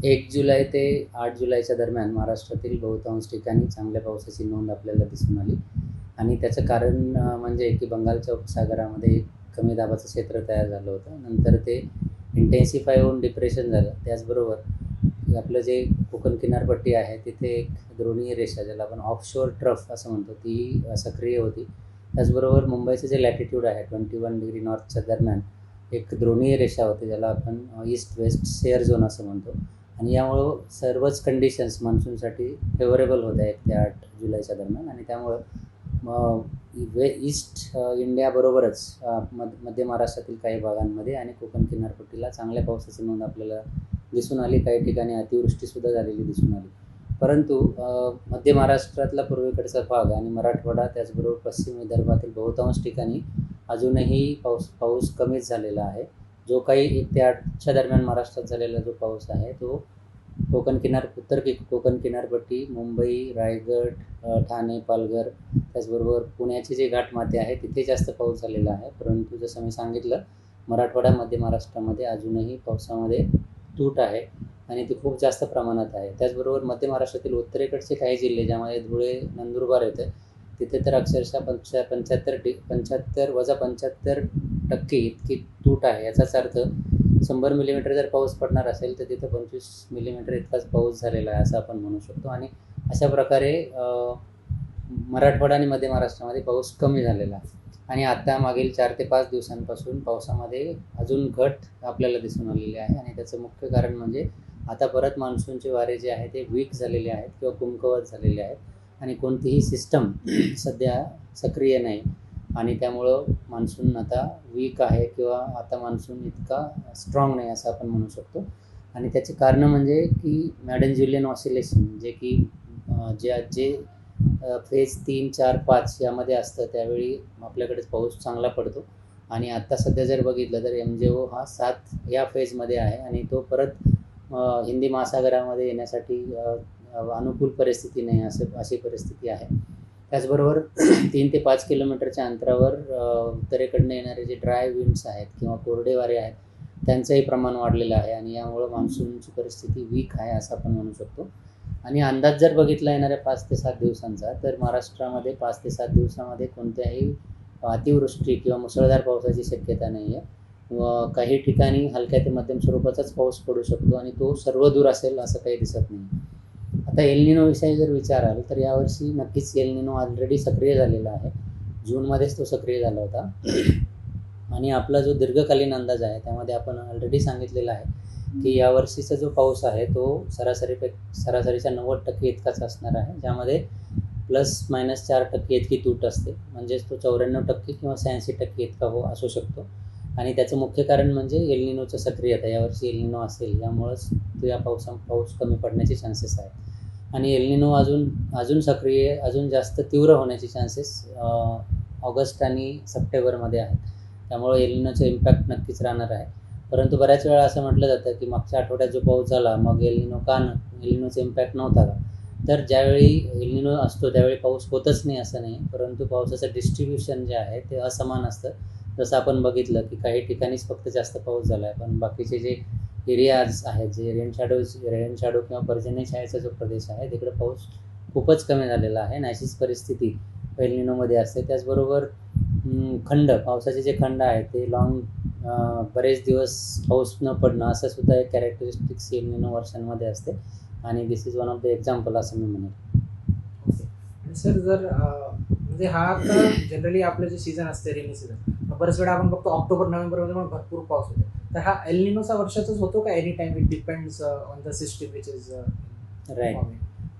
1 जुलै ते 8 जुलैच्या दरम्यान महाराष्ट्रातील बहुतांश ठिकाणी चांगल्या पावसाची नोंद आपल्याला दिसून आली आणि त्याचं कारण म्हणजे की बंगालच्या उपसागरामध्ये एक कमी दाबाचं क्षेत्र तयार झालं होतं. नंतर ते इंटेन्सिफाय होऊन डिप्रेशन झालं. त्याचबरोबर आपलं जे कोकण किनारपट्टी आहे तिथे एक द्रोणीय रेषा, ज्याला आपण ऑफशोअर ट्रफ असं म्हणतो, ती सक्रिय होती. त्याचबरोबर मुंबईचं जे लॅटिट्यूड आहे 21 डिग्री नॉर्थच्या दरम्यान एक द्रोणीय रेषा होती, ज्याला आपण ईस्ट वेस्ट शेअर झोन असं म्हणतो. आणि यामुळं सर्वच कंडिशन्स मान्सूनसाठी फेवरेबल होत्या 1 ते 8 जुलैच्या दरम्यान. आणि त्यामुळं ईस्ट इंडियाबरोबरच मध्य महाराष्ट्रातील काही भागांमध्ये आणि कोकण किनारपट्टीला चांगल्या पावसाची नोंद आपल्याला दिसून आली. काही ठिकाणी अतिवृष्टीसुद्धा झालेली दिसून आली. परंतु मध्य महाराष्ट्रातला पूर्वेकडचा भाग आणि मराठवाडा, त्याचबरोबर पश्चिम विदर्भातील बहुतांश ठिकाणी अजूनही पाऊस कमीच झालेला आहे. जो काही 1 ते 8च्या दरम्यान महाराष्ट्रात झालेला जो पाऊस आहे तो उत्तर कोकण किनारपट्टी, मुंबई, रायगड, ठाणे, पालघर, त्याचबरोबर पुण्याचे जे घाटमाथे आहे तिथे जास्त पाऊस झालेला आहे. परंतु जसं मी सांगितलं, मराठवाडा, मध्य महाराष्ट्रामध्ये अजूनही पावसामध्ये तूट आहे आणि ती खूप जास्त प्रमाणात आहे. त्याचबरोबर मध्य महाराष्ट्रातील उत्तरेकडचे काही जिल्हे, ज्यामध्ये धुळे, नंदुरबार येते, तिथे तर अक्षरशः 75% इतकी तूट आहे. याचाच अर्थ 100 मिलीमीटर जर पाऊस पडणार असेल तर तिथं 25 मिलीमीटर इतकाच पाऊस झालेला आहे असं आपण म्हणू शकतो. आणि अशा प्रकारे मराठवाडा आणि मध्य महाराष्ट्रामध्ये पाऊस कमी झालेला आहे. आणि आता मागील 4 ते 5 दिवसांपासून पावसामध्ये अजून घट आपल्याला दिसून आलेली आहे. आणि त्याचं मुख्य कारण म्हणजे आता परत मान्सूनचे वारे जे आहे ते वीक झालेले आहेत किंवा कमकुवत झालेले आहेत आणि कोणतीही सिस्टम सध्या सक्रिय नाही. आणि त्यामुळं मान्सून आता वीक आहे किंवा आता मान्सून इतका स्ट्रॉंग नाही असं आपण म्हणू शकतो. आणि त्याचे कारणं म्हणजे की मॅडन-ज्युलियन ऑसिलेशन, जे की जे फेज 3, 4, 5 यामध्ये असतं त्यावेळी आपल्याकडे पाऊस चांगला पडतो. आणि आत्ता सध्या जर बघितलं तर MJO हा 7 या फेजमध्ये आहे आणि तो परत हिंदी महासागरामध्ये येण्यासाठी अनुकूल परिस्थिती नाही अशी परिस्थिती आहे. त्याचबरोबर 3 ते 5 किलोमीटरच्या अंतरावर उत्तरेकडनं येणारे जे ड्राय विंड्स आहेत किंवा कोरडे वारे आहेत त्यांचंही प्रमाण वाढलेलं आहे. आणि यामुळं मान्सूनची परिस्थिती वीक आहे असं आपण म्हणू शकतो. आणि अंदाज जर बघितला येणाऱ्या 5 ते 7 दिवसांचा, तर महाराष्ट्रामध्ये 5 ते 7 दिवसामध्ये कोणत्याही अतिवृष्टी किंवा मुसळधार पावसाची शक्यता नाही आहे. व काही ठिकाणी हलक्या ते मध्यम स्वरूपाचाच पाऊस पडू शकतो आणि तो सर्व दूर असेल असं काही दिसत नाही. आता एल निनोविषयी जर विचाराल तर यावर्षी नक्कीच एल निनो ऑलरेडी सक्रिय झालेला आहे. जूनमध्येच तो सक्रिय झाला होता. आणि आपला जो दीर्घकालीन अंदाज आहे त्यामध्ये आपण ऑलरेडी सांगितलेला आहे की यावर्षीचा जो पाऊस आहे तो सरासरीच्या 90% इतकाच असणार आहे, ज्यामध्ये ±4% इतकी तूट असते. म्हणजेच तो 94% किंवा 86% इतका असू शकतो. आणि त्याचं मुख्य कारण म्हणजे एल निनोचं सक्रियता. यावर्षी एल निनो असेल यामुळंच या पाऊस कमी पडण्याचे चान्सेस आहेत. आणि एल निनो अजून सक्रिय, अजून जास्त तीव्र होण्याचे चान्सेस ऑगस्ट आणि सप्टेंबरमध्ये आहेत. त्यामुळे एल निनोचं इम्पॅक्ट नक्कीच राहणार आहे. परंतु बऱ्याच वेळा असं म्हटलं जातं की मागच्या आठवड्यात जो पाऊस झाला मग एल निनोचा इम्पॅक्ट नव्हता का? तर ज्यावेळी एल निनो असतो त्यावेळी पाऊस होतच नाही असं नाही, परंतु पावसाचं डिस्ट्रीब्युशन जे आहे ते असमान असतं. जसं आपण बघितलं की काही ठिकाणीच फक्त जास्त पाऊस झाला आहे, पण बाकीचे जे एरियाज आहेत, जे रेन शॅडो किंवा पर्जन्य छायेचा जो प्रदेश आहे तिकडे पाऊस खूपच कमी झालेला आहे. आणि अशीच परिस्थिती एल निनोमध्ये असते. त्याचबरोबर पावसाचे जे खंड आहेत ते बरेच दिवस पाऊस न पडणं असं सुद्धा एक कॅरेक्टरिस्टिक्स एल निनो वर्षांमध्ये असते. आणि this is one of the example असं मी म्हणेन. ओके. सर, जर म्हणजे हा आता जनरली आपलं जे सीझन असते रेनी सीझन, बरेच वेळा आपण बघतो ऑक्टोबर नोव्हेंबरमध्ये पण भरपूर पाऊस होतो. तर हा एल निनोचा वर्षाचाच होतो का any time? It depends on the system which is right.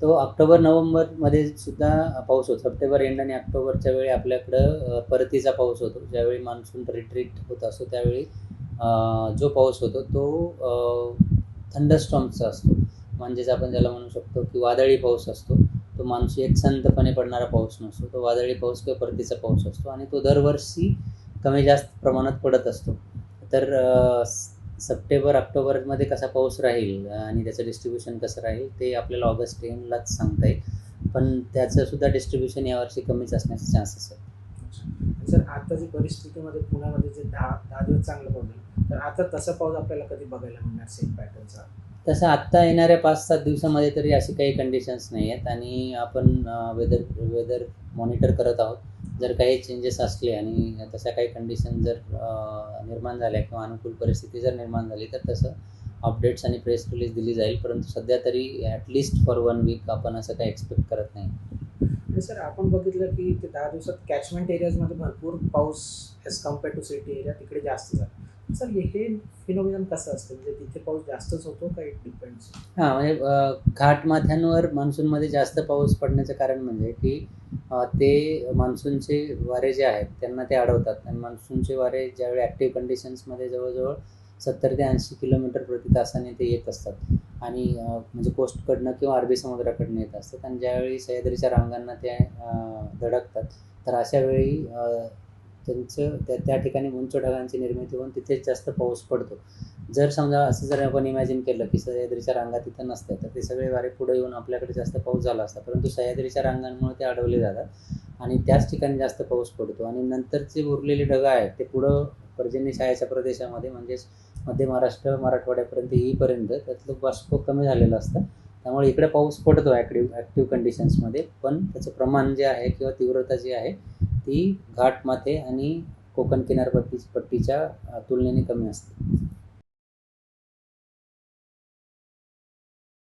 तो ऑक्टोबर नोव्हेंबरमध्ये सुद्धा पाऊस होतो. सप्टेंबर एंड आणि ऑक्टोबरच्या वेळी आपल्याकडं परतीचा पाऊस होतो. ज्यावेळी मान्सून रिट्रीट होत असतो त्यावेळी जो पाऊस होतो तो थंडरस्टॉर्मचा असतो. म्हणजेच आपण ज्याला म्हणू शकतो की वादळी पाऊस असतो. तो मान्सून एक संतपणे पडणारा पाऊस नसतो, तो वादळी पाऊस किंवा परतीचा पाऊस असतो. आणि तो दरवर्षी कमी जास्त प्रमाणात पडत असतो. तर सप्टेंबर ऑक्टोबरमध्ये कसा पाऊस राहील आणि त्याचं डिस्ट्रीब्युशन कसं राहील ते आपल्याला ऑगस्ट एंडलाच सांगता येईल, पण त्याचंसुद्धा डिस्ट्रीब्युशन यावर्षी कमीच असण्याचे चान्सेस आहेत. सर, आता जी परिस्थितीमध्ये पुण्यामध्ये जे 10 दिवस चांगलं पाऊस झालं, तर आता तसा पाऊस आपल्याला कधी बघायला मिळणार सेम पॅटर्नचा? तसं आत्ता येणाऱ्या 5-7 दिवसामध्ये तरी अशी काही कंडिशन्स नाही आहेत आणि आपण वेदर मॉनिटर करत आहोत. जर काही चेंजेस असले आणि तशा काही कंडिशन जर निर्माण झाल्या किंवा अनुकूल परिस्थिती जर निर्माण झाली तर तसं अपडेट्स आणि प्रेस रिलीज दिली जाईल. परंतु सध्या तरी ॲटलिस्ट फॉर 1 वीक आपण असं काही एक्सपेक्ट करत नाही. आणि सर आपण बघितलं की ते 10 दिवसात कॅचमेंट एरियाजमध्ये भरपूर पाऊस as compare to city area तिकडे जास्त झाला. सर हे फिनोमिनन कसं असतं, म्हणजे तिथे पाऊस जास्तच होतो का इट डिपेंड्स? हां, म्हणजे घाटमाथ्यांवर मान्सूनमध्ये जास्त पाऊस पडण्याचं कारण म्हणजे की ते मान्सूनचे वारे जे आहेत त्यांना ते अडवतात आणि मान्सूनचे वारे ज्यावेळी ॲक्टिव्ह कंडिशन्समध्ये जवळजवळ 70 ते 80 किलोमीटर प्रति तासाने ते येत असतात आणि म्हणजे कोस्टकडनं किंवा अरबी समुद्राकडनं येत असतात आणि ज्यावेळी सह्याद्रीच्या रांगांना ते धडकतात तर अशा वेळी त्यांचं त्या ठिकाणी उंच ढगांची निर्मिती होऊन तिथेच जास्त पाऊस पडतो. जर समजा असं जर आपण इमॅजिन केलं की सह्याद्रीच्या रांगा तिथं नसत्या तर ते सगळे वारे पुढे येऊन आपल्याकडे जास्त पाऊस झाला असता, परंतु सह्याद्रीच्या रांगांमुळे ते अडवले जातात आणि त्याच ठिकाणी जास्त पाऊस पडतो आणि नंतरचे उरलेली ढगं आहेत ते पुढं पर्जन्य छायाच्या प्रदेशामध्ये म्हणजेच मध्य महाराष्ट्र मराठवाड्यापर्यंत येईपर्यंत त्यातलं बाष्प कमी झालेलं असतं. त्यामुळे इकडे पाऊस पडतो ॲक्टिव्ह कंडिशन्समध्ये, पण त्याचं प्रमाण जे आहे किंवा तीव्रता जी आहे ती घाटमाथे आणि कोकण किनारपट्टीच्या तुलनेने कमी असते.